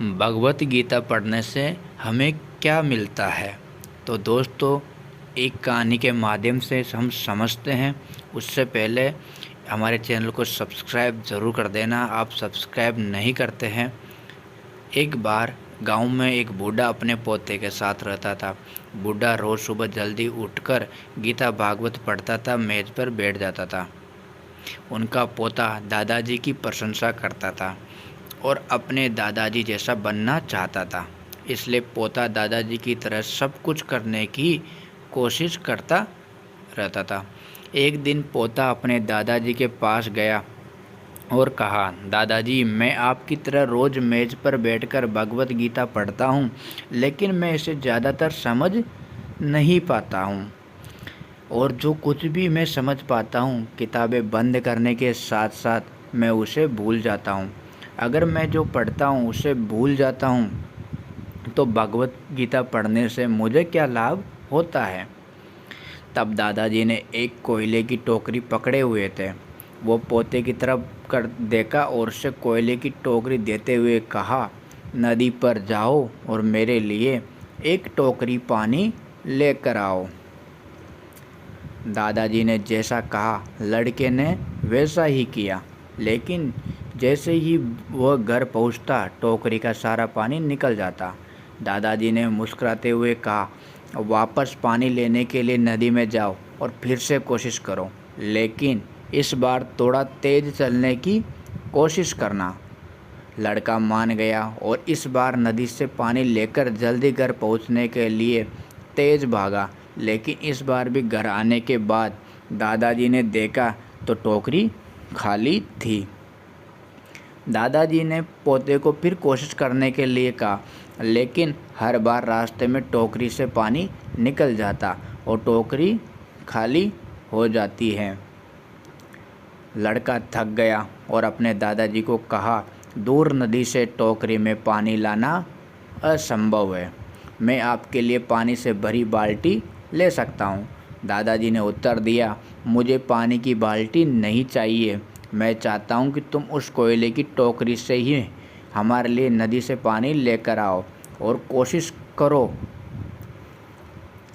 भगवत गीता पढ़ने से हमें क्या मिलता है। तो दोस्तों, एक कहानी के माध्यम से हम समझते हैं। उससे पहले हमारे चैनल को सब्सक्राइब ज़रूर कर देना। आप सब्सक्राइब नहीं करते हैं। एक बार गांव में एक बूढ़ा अपने पोते के साथ रहता था। बूढ़ा रोज़ सुबह जल्दी उठकर गीता भागवत पढ़ता था, मेज़ पर बैठ जाता था। उनका पोता दादाजी की प्रशंसा करता था और अपने दादाजी जैसा बनना चाहता था। इसलिए पोता दादाजी की तरह सब कुछ करने की कोशिश करता रहता था। एक दिन पोता अपने दादाजी के पास गया और कहा, दादाजी, मैं आपकी तरह रोज़ मेज़ पर बैठकर भगवत गीता पढ़ता हूँ, लेकिन मैं इसे ज़्यादातर समझ नहीं पाता हूँ, और जो कुछ भी मैं समझ पाता हूँ, किताबें बंद करने के साथ साथ मैं उसे भूल जाता हूँ। अगर मैं जो पढ़ता हूँ उसे भूल जाता हूँ तो भगवत गीता पढ़ने से मुझे क्या लाभ होता है। तब दादाजी ने एक कोयले की टोकरी पकड़े हुए थे। वो पोते की तरफ कर देखा और उसे कोयले की टोकरी देते हुए कहा, नदी पर जाओ और मेरे लिए एक टोकरी पानी लेकर आओ। दादाजी ने जैसा कहा, लड़के ने वैसा ही किया, लेकिन जैसे ही वह घर पहुंचता, टोकरी का सारा पानी निकल जाता। दादाजी ने मुस्कुराते हुए कहा, वापस पानी लेने के लिए नदी में जाओ और फिर से कोशिश करो, लेकिन इस बार थोड़ा तेज चलने की कोशिश करना। लड़का मान गया और इस बार नदी से पानी लेकर जल्दी घर पहुंचने के लिए तेज भागा, लेकिन इस बार भी घर आने के बाद दादाजी ने देखा तो टोकरी खाली थी। दादाजी ने पोते को फिर कोशिश करने के लिए कहा, लेकिन हर बार रास्ते में टोकरी से पानी निकल जाता और टोकरी खाली हो जाती है। लड़का थक गया और अपने दादाजी को कहा, दूर नदी से टोकरी में पानी लाना असंभव है। मैं आपके लिए पानी से भरी बाल्टी ले सकता हूँ। दादाजी ने उत्तर दिया, मुझे पानी की बाल्टी नहीं चाहिए। मैं चाहता हूँ कि तुम उस कोयले की टोकरी से ही हमारे लिए नदी से पानी लेकर आओ और कोशिश करो।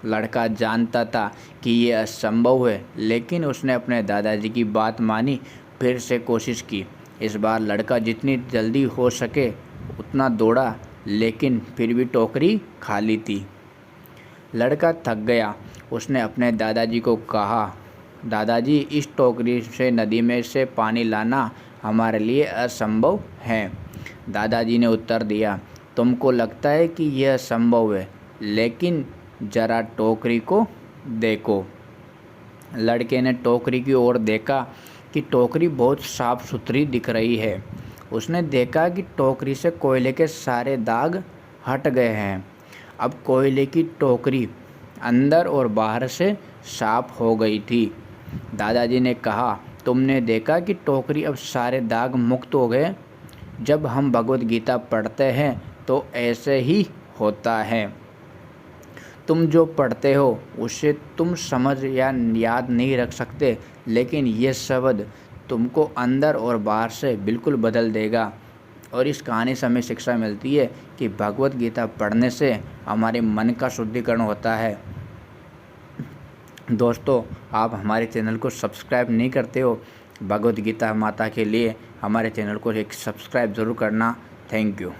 लड़का जानता था कि यह असंभव है, लेकिन उसने अपने दादाजी की बात मानी, फिर से कोशिश की। इस बार लड़का जितनी जल्दी हो सके उतना दौड़ा, लेकिन फिर भी टोकरी खाली थी। लड़का थक गया। उसने अपने दादाजी को कहा, दादाजी, इस टोकरी से नदी में से पानी लाना हमारे लिए असंभव है। दादाजी ने उत्तर दिया, तुमको लगता है कि यह संभव है, लेकिन ज़रा टोकरी को देखो। लड़के ने टोकरी की ओर देखा कि टोकरी बहुत साफ सुथरी दिख रही है। उसने देखा कि टोकरी से कोयले के सारे दाग हट गए हैं। अब कोयले की टोकरी अंदर और बाहर से साफ हो गई थी। दादाजी ने कहा, तुमने देखा कि टोकरी अब सारे दाग मुक्त हो गए। जब हम भगवत गीता पढ़ते हैं तो ऐसे ही होता है। तुम जो पढ़ते हो उसे तुम समझ या याद नहीं रख सकते, लेकिन ये शब्द तुमको अंदर और बाहर से बिल्कुल बदल देगा। और इस कहानी से हमें शिक्षा मिलती है कि भगवत गीता पढ़ने से हमारे मन का शुद्धिकरण होता है। दोस्तों, आप हमारे चैनल को सब्सक्राइब नहीं करते हो, भगवत गीता माता के लिए हमारे चैनल को एक सब्सक्राइब ज़रूर करना। Thank you.